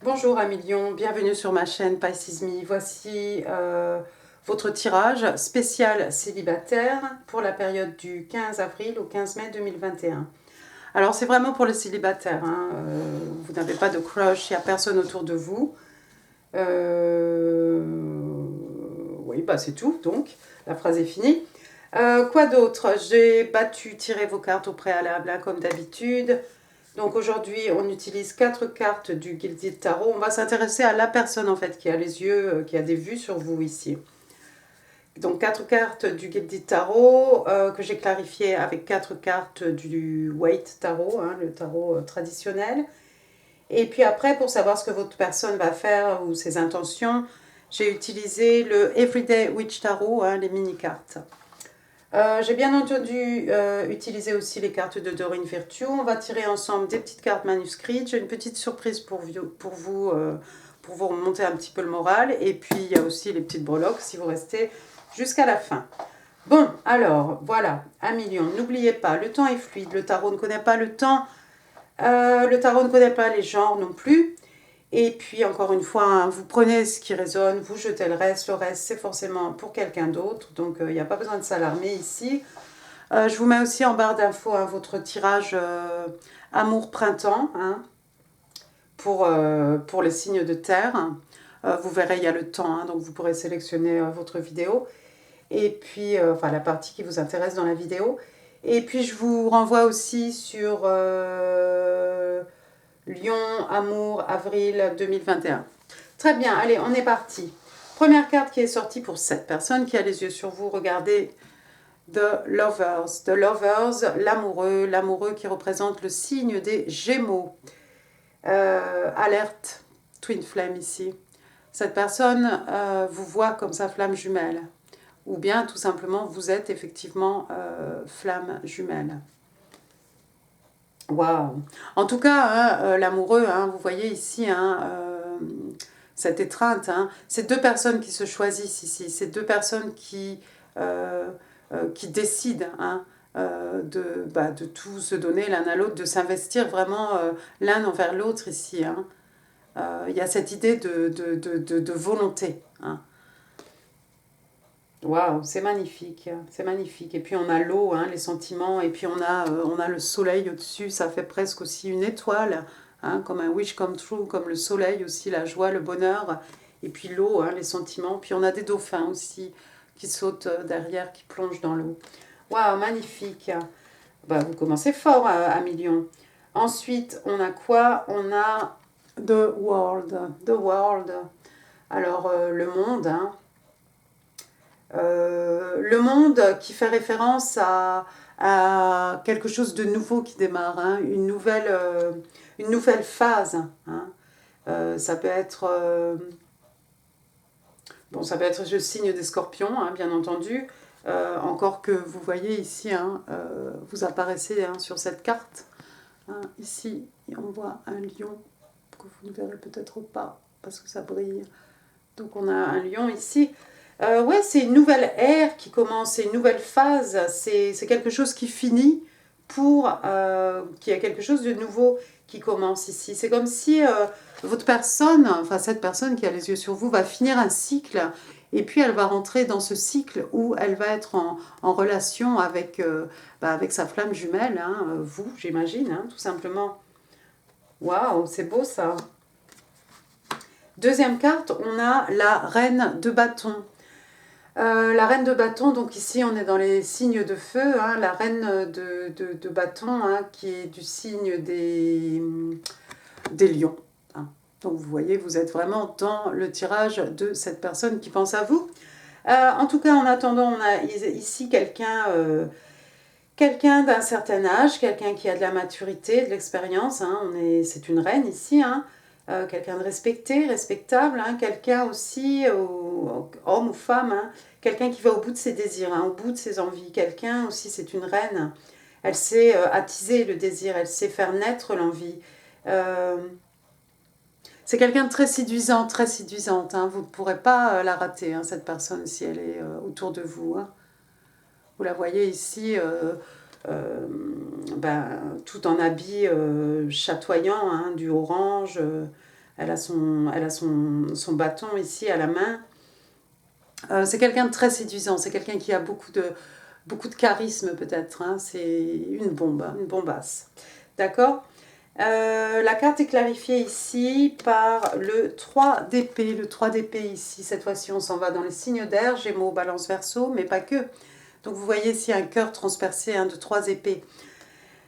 Bonjour amis Lion, bienvenue sur ma chaîne Pisces Me. Voici votre tirage spécial célibataire pour la période du 15 avril au 15 mai 2021. Alors c'est vraiment pour les célibataires, hein. Vous n'avez pas de crush, il n'y a personne autour de vous. Oui, bah c'est tout, donc la phrase est finie. Quoi d'autre? J'ai tiré vos cartes au préalable, hein, comme d'habitude. Donc aujourd'hui, on utilise 4 cartes du Gilded Tarot. On va s'intéresser à la personne en fait qui a les yeux, qui a des vues sur vous ici. Donc 4 cartes du Gilded Tarot que j'ai clarifiées avec 4 cartes du White Tarot, hein, le tarot traditionnel. Et puis après, pour savoir ce que votre personne va faire ou ses intentions, j'ai utilisé le Everyday Witch Tarot, hein, les mini-cartes. J'ai bien entendu utilisé aussi les cartes de Doreen Virtue. On va tirer ensemble des petites cartes manuscrites. J'ai une petite surprise pour vous remonter un petit peu le moral. Et puis il y a aussi les petites breloques si vous restez jusqu'à la fin. Bon, alors voilà, 1 million. N'oubliez pas, le temps est fluide. Le tarot ne connaît pas le temps. Le tarot ne connaît pas les genres non plus. Et puis, encore une fois, hein, vous prenez ce qui résonne, vous jetez le reste c'est forcément pour quelqu'un d'autre. Donc, il n'y a pas besoin de s'alarmer ici. Je vous mets aussi en barre d'infos hein, votre tirage Amour-Printemps hein, pour les signes de terre. Vous verrez, il y a le temps, hein, donc vous pourrez sélectionner votre vidéo. Et puis, enfin, la partie qui vous intéresse dans la vidéo. Et puis, je vous renvoie aussi sur Lion, Amour, avril 2021. Très bien, allez, on est parti. Première carte qui est sortie pour cette personne qui a les yeux sur vous. Regardez, The Lovers. The Lovers, l'amoureux qui représente le signe des Gémeaux. Alerte, Twin Flame ici. Cette personne vous voit comme sa flamme jumelle. Ou bien, tout simplement, vous êtes effectivement flamme jumelle. Waouh! En tout cas, hein, l'amoureux, hein, vous voyez ici, hein, cette étreinte, hein, c'est deux personnes qui se choisissent ici, c'est deux personnes qui décident hein, de tout se donner l'un à l'autre, de s'investir vraiment l'un envers l'autre ici. Hein. Il y a cette idée de volonté. Hein. Waouh, c'est magnifique, c'est magnifique. Et puis on a l'eau, hein, les sentiments, et puis on a le soleil au-dessus, ça fait presque aussi une étoile, hein, comme un wish come true, comme le soleil aussi, la joie, le bonheur, et puis l'eau, hein, les sentiments. Puis on a des dauphins aussi qui sautent derrière, qui plongent dans l'eau. Waouh, magnifique. Bah, vous commencez fort à million. Ensuite, on a quoi? On a The World. The World. Alors, le monde, hein. Le monde qui fait référence à quelque chose de nouveau qui démarre, hein, une nouvelle phase. Hein. Ça peut être bon, ça peut être le signe des scorpions, hein, bien entendu. Encore que vous voyez ici, hein, vous apparaissez hein, sur cette carte. Hein, ici, on voit un lion que vous ne verrez peut-être pas parce que ça brille. Donc on a un lion ici. Ouais, c'est une nouvelle ère qui commence, c'est une nouvelle phase, c'est quelque chose qui finit pour qu'il y a quelque chose de nouveau qui commence ici. C'est comme si votre personne, enfin cette personne qui a les yeux sur vous, va finir un cycle et puis elle va rentrer dans ce cycle où elle va être en relation avec sa flamme jumelle, hein, vous, j'imagine, hein, tout simplement. Waouh, c'est beau ça. Deuxième carte, on a la reine de bâton. La reine de bâton, donc ici on est dans les signes de feu, hein, la reine de bâton hein, qui est du signe des lions. Hein. Donc vous voyez, vous êtes vraiment dans le tirage de cette personne qui pense à vous. En tout cas, en attendant, on a ici quelqu'un d'un certain âge, quelqu'un qui a de la maturité, de l'expérience. Hein, c'est une reine ici, hein, quelqu'un de respecté, respectable, hein, quelqu'un aussi, homme ou femme, hein, quelqu'un qui va au bout de ses désirs, hein, au bout de ses envies. Quelqu'un aussi, c'est une reine. Elle sait attiser le désir, elle sait faire naître l'envie. C'est quelqu'un de très séduisant, très séduisante. Hein. Vous ne pourrez pas la rater, hein, cette personne, si elle est autour de vous. Hein. Vous la voyez ici, tout en habit chatoyant, hein, du orange, son bâton ici à la main. C'est quelqu'un de très séduisant, c'est quelqu'un qui a beaucoup de charisme peut-être, hein. C'est une bombasse. D'accord. La carte est clarifiée ici par le 3 d'épée. Le 3 d'épée ici, cette fois-ci on s'en va dans les signes d'air, Gémeaux, Balance, Verseau, mais pas que. Donc vous voyez ici un cœur transpercé, de 3 épées.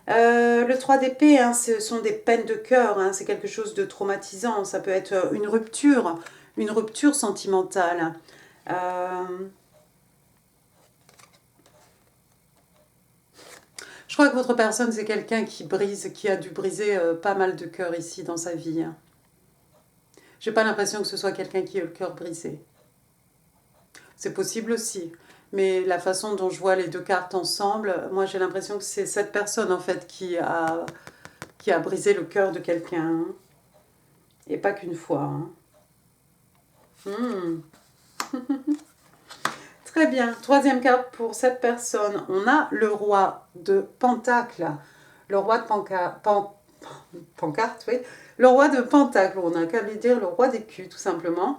Le 3 d'épée, ce sont des peines de cœur, c'est quelque chose de traumatisant, ça peut être une rupture sentimentale. Je crois que votre personne, c'est quelqu'un qui a dû briser pas mal de cœurs ici dans sa vie. J'ai pas l'impression que ce soit quelqu'un qui a le cœur brisé. C'est possible aussi. Mais la façon dont je vois les deux cartes ensemble, moi j'ai l'impression que c'est cette personne en fait qui a brisé le cœur de quelqu'un. Et pas qu'une fois. Très bien. Troisième carte pour cette personne. On a le roi de Pentacle. Le roi de pancarte, oui. Le roi de Pentacle. On a qu'à lui dire le roi des culs, tout simplement.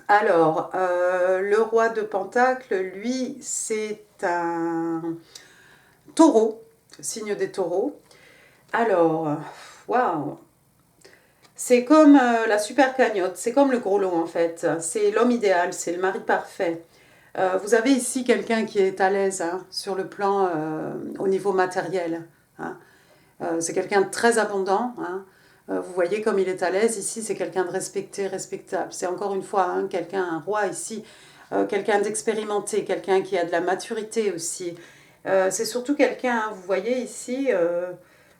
Alors, le roi de Pentacle, lui, c'est un taureau, signe des taureaux. Alors, waouh! C'est comme la super cagnotte, c'est comme le gros lot en fait. C'est l'homme idéal, c'est le mari parfait. Vous avez ici quelqu'un qui est à l'aise sur le plan au niveau matériel. C'est quelqu'un de très abondant. Vous voyez comme il est à l'aise ici, c'est quelqu'un de respecté, respectable. C'est encore une fois un roi ici, quelqu'un d'expérimenté, quelqu'un qui a de la maturité aussi. C'est surtout quelqu'un, vous voyez ici,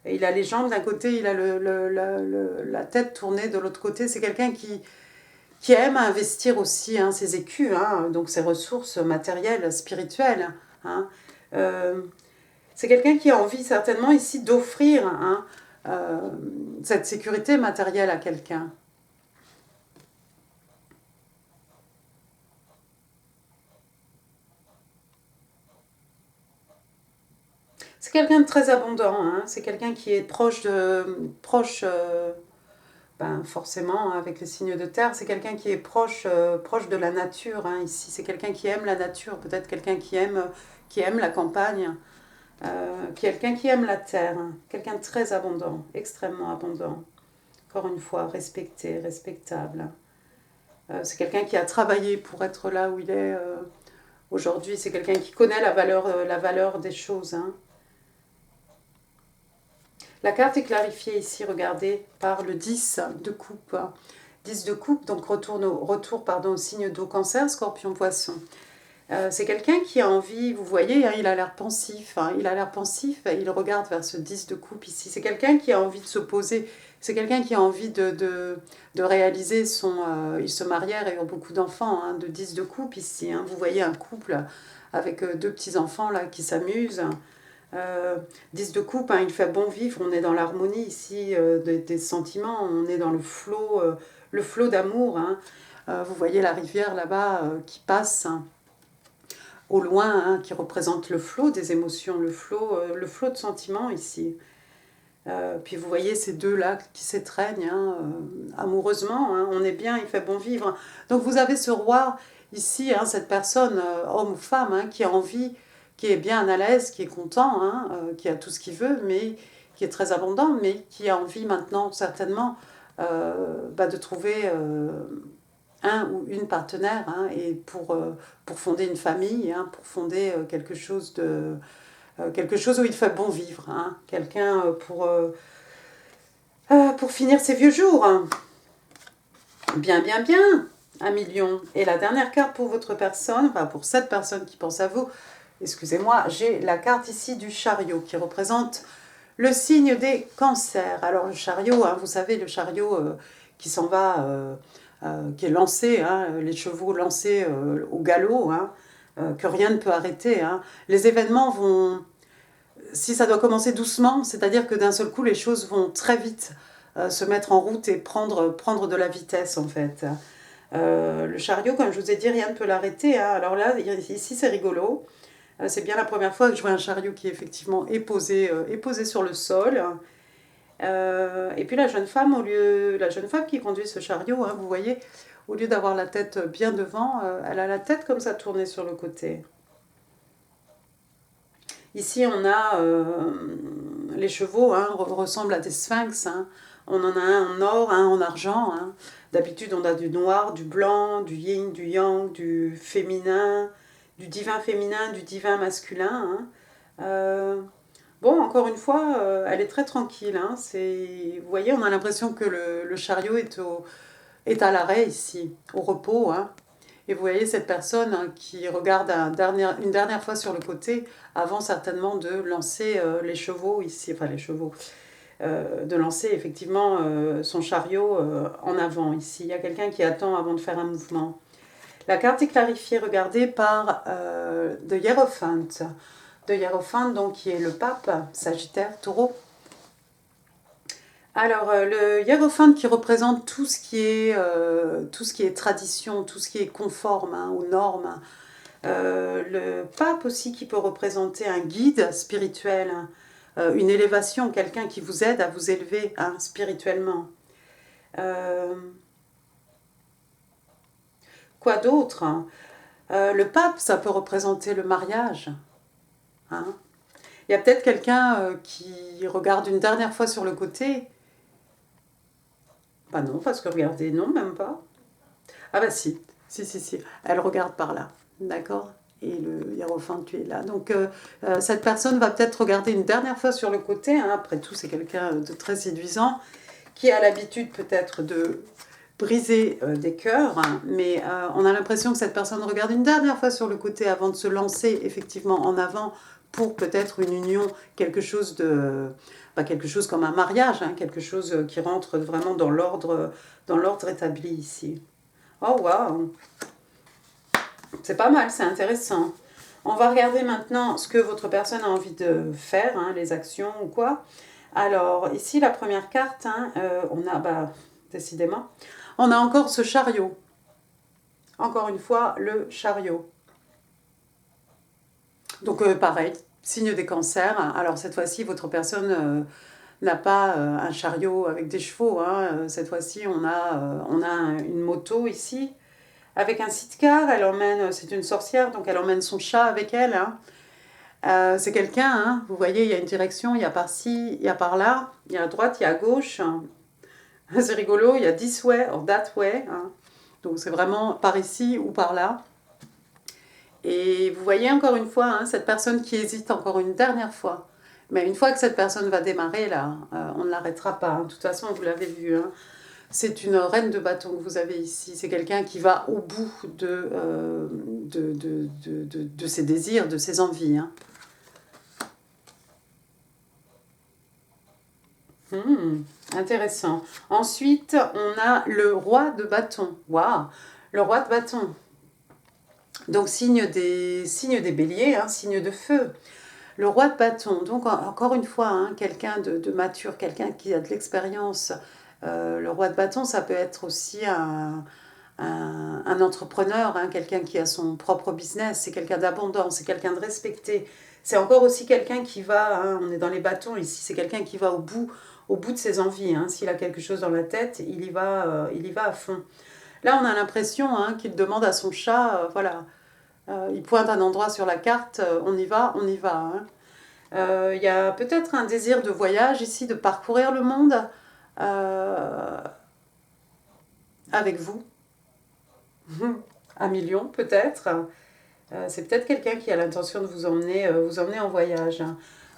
il a les jambes d'un côté, il a la tête tournée de l'autre côté. C'est quelqu'un qui aime investir aussi ses écus, donc ses ressources matérielles, spirituelles. C'est quelqu'un qui a envie certainement ici d'offrir cette sécurité matérielle à quelqu'un. C'est quelqu'un de très abondant, c'est quelqu'un qui est proche, forcément avec les signes de terre, c'est quelqu'un qui est proche de la nature ici. C'est quelqu'un qui aime la nature, peut-être quelqu'un qui aime la campagne. Quelqu'un qui aime la terre, quelqu'un de très abondant, extrêmement abondant, encore une fois respecté, respectable. C'est quelqu'un qui a travaillé pour être là où il est aujourd'hui, c'est quelqu'un qui connaît la valeur des choses. La carte est clarifiée ici, regardez, par le 10 de coupe. 10 de coupe, donc retour au signe d'eau, Cancer, Scorpion, Poisson. C'est quelqu'un qui a envie, vous voyez, il a l'air pensif, il regarde vers ce 10 de coupe ici. C'est quelqu'un qui a envie de se poser, c'est quelqu'un qui a envie de réaliser ils se marièrent et ont beaucoup d'enfants, de 10 de coupe ici. Vous voyez un couple avec deux petits-enfants là qui s'amusent. 10 de coupe, il fait bon vivre, on est dans l'harmonie ici des sentiments, on est dans le flot d'amour. Vous voyez la rivière là-bas qui passe. Au loin, qui représente le flot des émotions, le flot de sentiments ici. Puis vous voyez ces deux-là qui s'étreignent amoureusement, on est bien, il fait bon vivre. Donc vous avez ce roi ici, cette personne, homme ou femme, qui a envie, qui est bien à l'aise, qui est content, qui a tout ce qu'il veut, mais qui est très abondant, mais qui a envie maintenant certainement de trouver un ou une partenaire et pour fonder une famille, pour fonder quelque chose où il fait bon vivre, quelqu'un pour finir ses vieux jours. Bien, bien, bien, 1 million. Et la dernière carte pour votre personne, pour cette personne qui pense à vous, excusez-moi, j'ai la carte ici du chariot qui représente le signe des cancers. Alors le chariot, vous savez, le chariot qui s'en va... qui est lancé, les chevaux lancés au galop, que rien ne peut arrêter. Les événements vont, si ça doit commencer doucement, c'est-à-dire que d'un seul coup, les choses vont très vite se mettre en route et prendre de la vitesse, en fait. Le chariot, comme je vous ai dit, rien ne peut l'arrêter. Alors là, ici, c'est rigolo. C'est bien la première fois que je vois un chariot qui effectivement est posé sur le sol. Et puis la jeune femme, la jeune femme qui conduit ce chariot, hein, vous voyez, au lieu d'avoir la tête bien devant, elle a la tête comme ça tournée sur le côté. Ici, on a les chevaux, hein, ressemblent à des sphinx. Hein. On en a un en or, un en argent. Hein. D'habitude, on a du noir, du blanc, du yin, du yang, du féminin, du divin féminin, du divin masculin. Hein. Bon, encore une fois, elle est très tranquille. Hein. Vous voyez, on a l'impression que le chariot est à l'arrêt ici, au repos. Hein. Et vous voyez cette personne hein, qui regarde une dernière fois sur le côté avant certainement de lancer les chevaux ici, enfin les chevaux, de lancer effectivement son chariot en avant ici. Il y a quelqu'un qui attend avant de faire un mouvement. La carte est clarifiée, regardez, par The Hierophant. The Hierophant, donc, qui est le pape, Sagittaire, Taureau. Alors, le hiérophante qui représente tout ce qui est tradition, tout ce qui est conforme hein, aux normes. Le pape aussi qui peut représenter un guide spirituel, une élévation, quelqu'un qui vous aide à vous élever hein, spirituellement. Quoi d'autre hein. Le pape, ça peut représenter le mariage. Hein. Il y a peut-être quelqu'un qui regarde une dernière fois sur le côté. Bah non, parce que regardez, non, même pas. Ah bah si. Elle regarde par là, d'accord. Et le hiérophante, tu es là. Donc cette personne va peut-être regarder une dernière fois sur le côté. Hein. Après tout, c'est quelqu'un de très séduisant qui a l'habitude peut-être de briser des cœurs. Hein. Mais on a l'impression que cette personne regarde une dernière fois sur le côté avant de se lancer effectivement en avant pour peut-être une union, quelque chose comme un mariage, hein, quelque chose qui rentre vraiment dans l'ordre établi ici. Oh waouh, c'est pas mal, c'est intéressant. On va regarder maintenant ce que votre personne a envie de faire, hein, les actions ou quoi. Alors ici la première carte, hein, on a décidément, on a encore ce chariot. Encore une fois le chariot. Donc pareil, signe des cancers. Alors cette fois-ci, votre personne n'a pas un chariot avec des chevaux. Hein. Cette fois-ci, on a une moto ici avec un sidecar. C'est une sorcière, donc elle emmène son chat avec elle. Hein. C'est quelqu'un, hein. Vous voyez, il y a une direction, il y a par-ci, il y a par-là, il y a à droite, il y a à gauche. C'est rigolo, il y a this way or that way. Hein. Donc c'est vraiment par ici ou par là. Et vous voyez encore une fois, hein, cette personne qui hésite encore une dernière fois. Mais une fois que cette personne va démarrer, là, on ne l'arrêtera pas. Hein. De toute façon, vous l'avez vu. Hein. C'est une reine de bâton que vous avez ici. C'est quelqu'un qui va au bout de ses désirs, de ses envies. Hein. Intéressant. Ensuite, on a le roi de bâton. Waouh, le roi de bâton. Donc, signe des béliers, hein, signe de feu. Le roi de bâton, donc encore une fois, hein, quelqu'un de mature, quelqu'un qui a de l'expérience. Le roi de bâton, ça peut être aussi un entrepreneur, hein, quelqu'un qui a son propre business, c'est quelqu'un d'abondant, c'est quelqu'un de respecté. C'est encore aussi quelqu'un qui va, hein, on est dans les bâtons ici, c'est quelqu'un qui va au bout de ses envies. Hein. S'il a quelque chose dans la tête, il y va à fond. Là, on a l'impression hein, qu'il demande à son chat, voilà, il pointe un endroit sur la carte, on y va. Hein. Il y a peut-être un désir de voyage ici, de parcourir le monde avec vous. Un million peut-être. C'est peut-être quelqu'un qui a l'intention de vous emmener en voyage.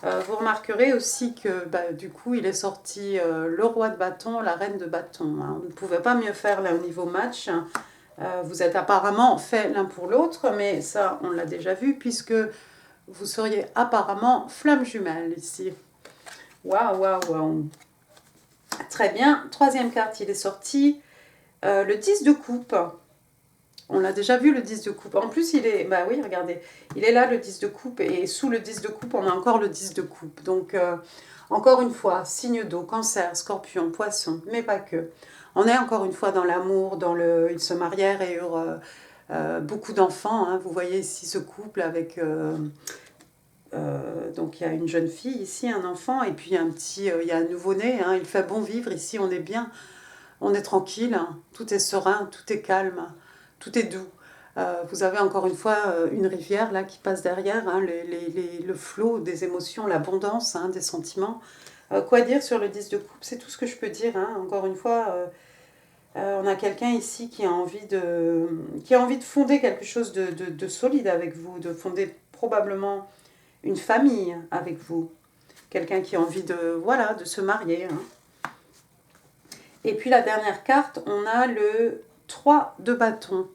Vous remarquerez aussi que du coup il est sorti le roi de bâton, la reine de bâton. Hein. On ne pouvait pas mieux faire là au niveau match. Vous êtes apparemment fait l'un pour l'autre, mais ça on l'a déjà vu puisque vous seriez apparemment flamme jumelle ici. Waouh. Très bien. Troisième carte, il est sorti. Le 10 de coupe. On l'a déjà vu le 10 de coupe. En plus, il est... Bah oui, regardez. Il est là le 10 de coupe. Et sous le 10 de coupe, on a encore le 10 de coupe. Donc, encore une fois, signe d'eau, cancer, scorpion, poisson, mais pas que. On est encore une fois dans l'amour, ils se marièrent et eurent beaucoup d'enfants. Hein. Vous voyez ici ce couple avec Donc il y a une jeune fille ici, un enfant, et puis il y a un nouveau-né, hein, il fait bon vivre, ici on est bien, on est tranquille, hein, tout est serein, tout est calme, tout est doux. Vous avez encore une fois une rivière là qui passe derrière, hein, le flot des émotions, l'abondance, hein, des sentiments. Quoi dire sur le 10 de coupe? C'est tout ce que je peux dire, hein. Encore une fois, on a quelqu'un ici qui a envie de fonder quelque chose de solide avec vous, de fonder probablement une famille avec vous. Quelqu'un qui a envie voilà, de se marier, hein. Et puis la dernière carte, on a le 3 de bâton.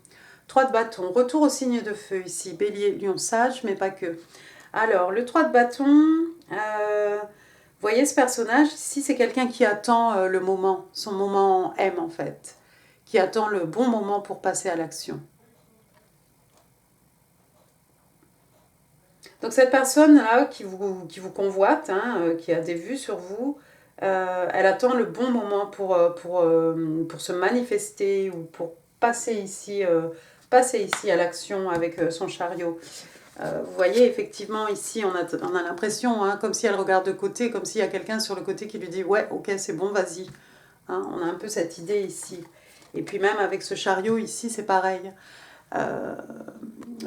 3 de bâton, retour au signe de feu ici, bélier, lion, sage, mais pas que. Alors, le 3 de bâton, vous voyez ce personnage ici, c'est quelqu'un qui attend le moment, son moment M en fait, qui attend le bon moment pour passer à l'action. Donc cette personne-là qui vous convoite, hein, qui a des vues sur vous, elle attend le bon moment pour se manifester ou pour passer ici à l'action avec son chariot. Vous voyez, effectivement, ici, on a l'impression, hein, comme si elle regarde de côté, comme s'il y a quelqu'un sur le côté qui lui dit « Ouais, ok, c'est bon, vas-y. Hein ». On a un peu cette idée ici. Et puis même avec ce chariot ici, c'est pareil.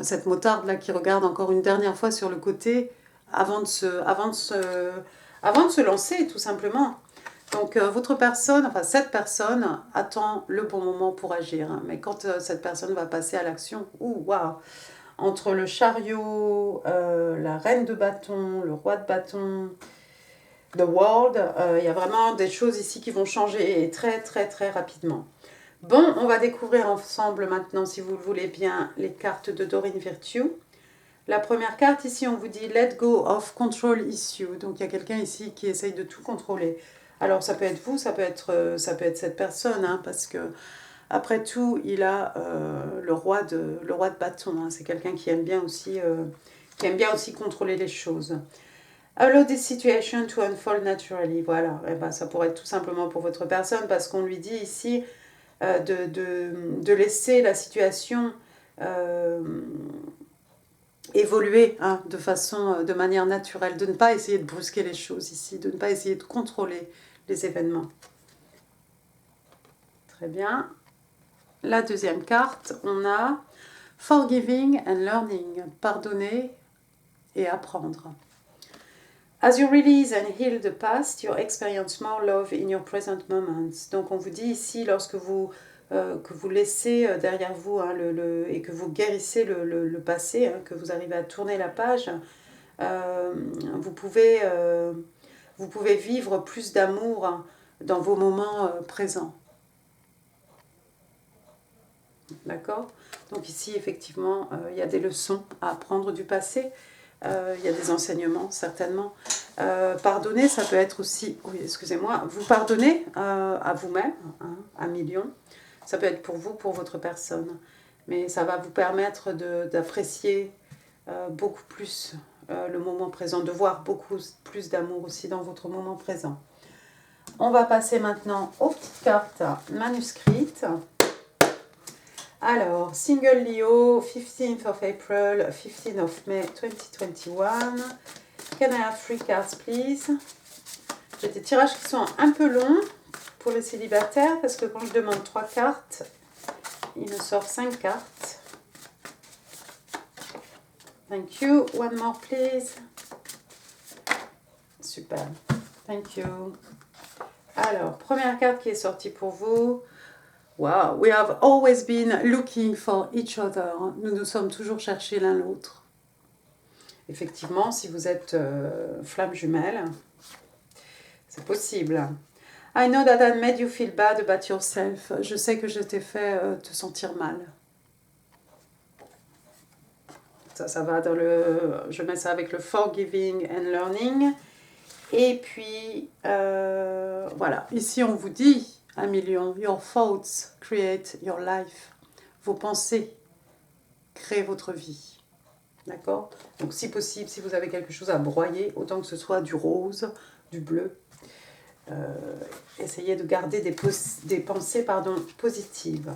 Cette motarde-là qui regarde encore une dernière fois sur le côté avant de se lancer, tout simplement. Donc, votre personne, enfin cette personne, attend le bon moment pour agir. Hein. Mais quand cette personne va passer à l'action, waouh! Entre le chariot, la reine de bâton, le roi de bâton, the world, il y a vraiment des choses ici qui vont changer et très très très rapidement. Bon, on va découvrir ensemble maintenant, si vous le voulez bien, les cartes de Doreen Virtue. La première carte ici, on vous dit « Let go of control issue ». Donc, il y a quelqu'un ici qui essaye de tout contrôler. Alors, ça peut être vous, ça peut être cette personne, hein, parce que après tout, il a le roi de bâton. Hein. C'est quelqu'un qui aime bien aussi contrôler les choses. Allow this situation to unfold naturally. Voilà, et ben, ça pourrait être tout simplement pour votre personne, parce qu'on lui dit ici de laisser la situation évoluer, hein, de manière naturelle, de ne pas essayer de brusquer les choses ici, de ne pas essayer de contrôler les événements. Très bien. La deuxième carte, on a Forgiving and Learning, pardonner et apprendre. As you release and heal the past, you experience more love in your present moments. Donc on vous dit ici, lorsque que vous laissez derrière vous, hein, et que vous guérissez le passé, hein, que vous arrivez à tourner la page, vous pouvez vivre plus d'amour, hein, dans vos moments présents. D'accord? Donc ici, effectivement, il y a des leçons à apprendre du passé. Il y a des enseignements, certainement. Pardonner, ça peut être aussi... Oui, excusez-moi. Vous pardonnez à vous-même, hein, à millions. Ça peut être pour vous, pour votre personne. Mais ça va vous permettre d'apprécier beaucoup plus le moment présent, de voir beaucoup plus d'amour aussi dans votre moment présent. On va passer maintenant aux petites cartes manuscrites. Alors, Single Leo, 15th of April, 15th of May 2021. Can I have 3 cards, please? J'ai des tirages qui sont un peu longs pour les célibataires, parce que quand je demande 3 cartes, il me sort 5 cartes. Thank you. One more, please. Super. Thank you. Alors, première carte qui est sortie pour vous. Wow, we have always been looking for each other. Nous nous sommes toujours cherchés l'un l'autre. Effectivement, si vous êtes flamme jumelle, c'est possible. I know that I made you feel bad about yourself. Je sais que je t'ai fait te sentir mal. Ça va dans je mets ça avec le forgiving and learning. Et puis, voilà. Ici, on vous dit, 1 million, your thoughts create your life. Vos pensées créent votre vie. D'accord? Donc, si possible, si vous avez quelque chose à broyer, autant que ce soit du rose, du bleu, essayez de garder des pensées positives.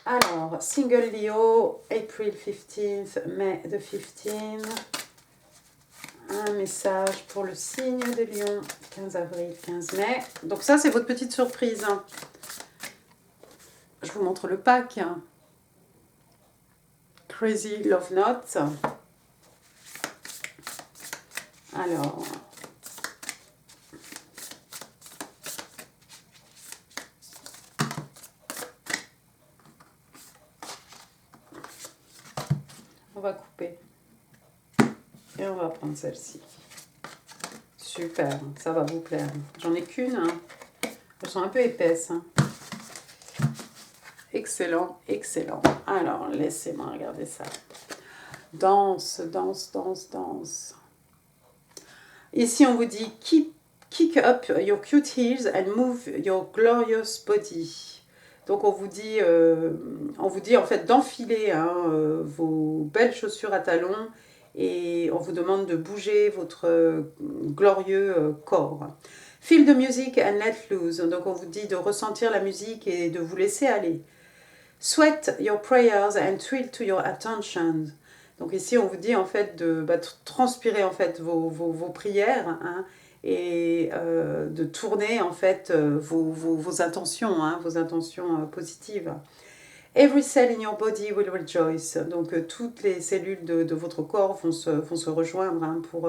Alors, Single Leo, April 15th, May the 15th. un message pour le signe des lions, 15 avril, 15 mai. Donc ça, c'est votre petite surprise. Hein. Je vous montre le pack. Hein. Crazy Love Note. Alors... on va couper. Et on va prendre celle-ci. Super, ça va vous plaire. J'en ai qu'une. Hein. Elles sont un peu épaisses. Hein. Excellent, excellent. Alors, laissez-moi regarder ça. Danse, danse, danse, danse. Ici, on vous dit kick up your cute heels and move your glorious body. Donc, on vous dit en fait d'enfiler hein, vos belles chaussures à talons et on vous demande de bouger votre glorieux corps. Feel the music and let loose. Donc, on vous dit de ressentir la musique et de vous laisser aller. Sweat your prayers and thrill to your attention. Donc ici, on vous dit en fait de transpirer en fait vos prières hein, et de tourner en fait vos intentions, hein, vos intentions positives. Every cell in your body will rejoice. Donc toutes les cellules de votre corps vont se rejoindre hein, pour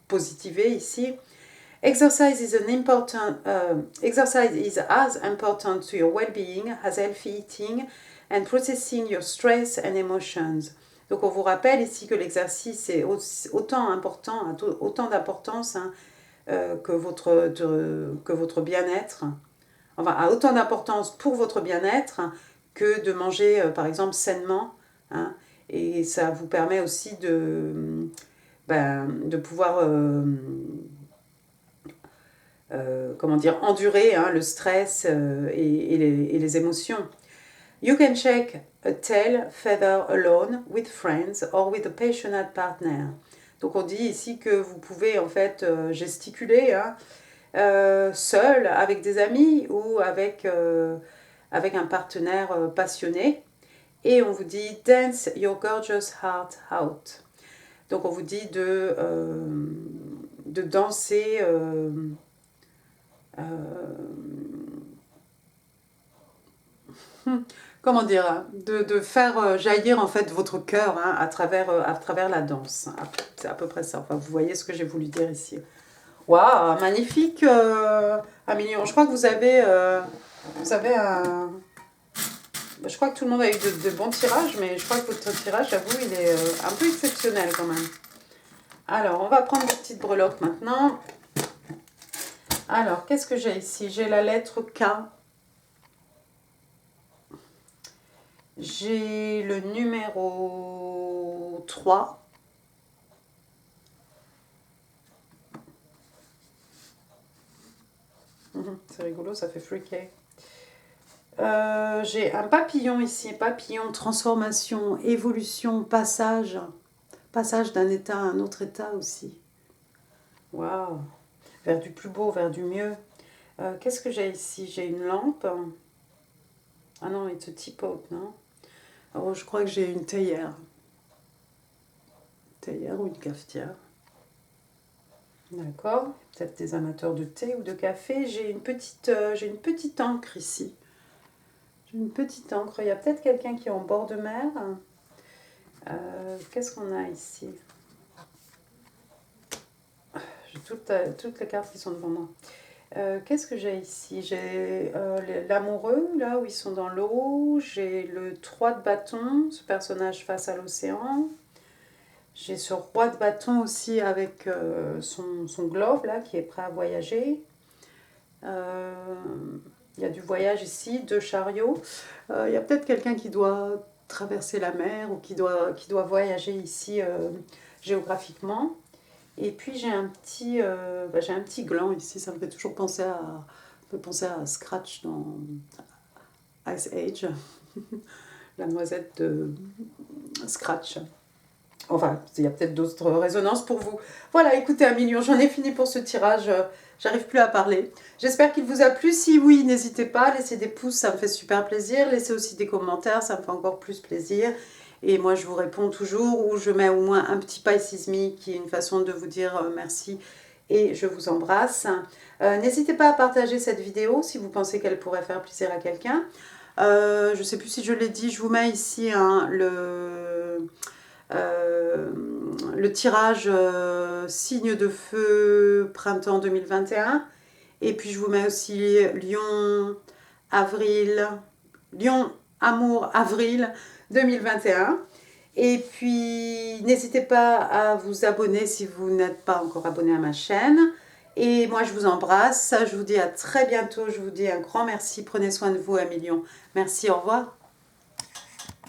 positiver ici. Exercise is as important to your well-being as healthy eating and processing your stress and emotions. Donc on vous rappelle ici que l'exercice est autant d'importance hein, que votre bien-être. Enfin, a autant d'importance pour votre bien-être que de manger par exemple sainement. Hein, et ça vous permet aussi de pouvoir endurer hein, le stress et les émotions. You can shake a tail feather alone with friends or with a passionate partner. Donc on dit ici que vous pouvez en fait gesticuler hein, seul avec des amis ou avec un partenaire passionné. Et on vous dit dance your gorgeous heart out. Donc on vous dit de danser comment dire, de faire jaillir en fait votre cœur hein, à travers la danse. C'est à peu près ça. Enfin, vous voyez ce que j'ai voulu dire ici. Waouh, magnifique Amélie. Je crois que vous avez un... Je crois que tout le monde a eu de bons tirages, mais je crois que votre tirage, j'avoue, il est un peu exceptionnel quand même. Alors, on va prendre des petites breloques maintenant. Alors, qu'est-ce que j'ai ici? J'ai la lettre K. J'ai le numéro 3. C'est rigolo, ça fait freaky. J'ai un papillon ici, papillon, transformation, évolution, passage d'un état à un autre état aussi. Waouh, vers du plus beau, vers du mieux. Qu'est-ce que j'ai ici? J'ai une lampe. Ah non, it's a teapot, non? Alors, je crois que j'ai une théière. Théière ou une cafetière. D'accord. Peut-être des amateurs de thé ou de café. J'ai une petite encre ici. J'ai une petite encre. Il y a peut-être quelqu'un qui est en bord de mer. Qu'est-ce qu'on a ici? J'ai toutes les cartes qui sont devant moi. Qu'est-ce que j'ai ici? J'ai l'amoureux, là où ils sont dans l'eau. J'ai le 3 de bâton, ce personnage face à l'océan. J'ai ce roi de bâton aussi avec son globe, là, qui est prêt à voyager. Il y a du voyage ici, 2 chariots. Il y a peut-être quelqu'un qui doit traverser la mer ou qui doit voyager ici géographiquement. Et puis j'ai un petit gland ici, ça me fait toujours penser à Scratch dans Ice Age, la noisette de Scratch. Enfin, il y a peut-être d'autres résonances pour vous. Voilà, écoutez, 1 million, j'en ai fini pour ce tirage. J'arrive plus à parler. J'espère qu'il vous a plu. Si oui, n'hésitez pas, laissez des pouces, ça me fait super plaisir. Laissez aussi des commentaires, ça me fait encore plus plaisir. Et moi, je vous réponds toujours, ou je mets au moins un petit Pisces Me, qui est une façon de vous dire merci et je vous embrasse. N'hésitez pas à partager cette vidéo si vous pensez qu'elle pourrait faire plaisir à quelqu'un. Je ne sais plus si je l'ai dit, je vous mets ici hein, le tirage signe de feu printemps 2021. Et puis je vous mets aussi Lion, avril, Lion, amour, avril 2021. Et puis n'hésitez pas à vous abonner si vous n'êtes pas encore abonné à ma chaîne. Et moi je vous embrasse, je vous dis à très bientôt, je vous dis un grand merci, prenez soin de vous, un million. Merci, au revoir.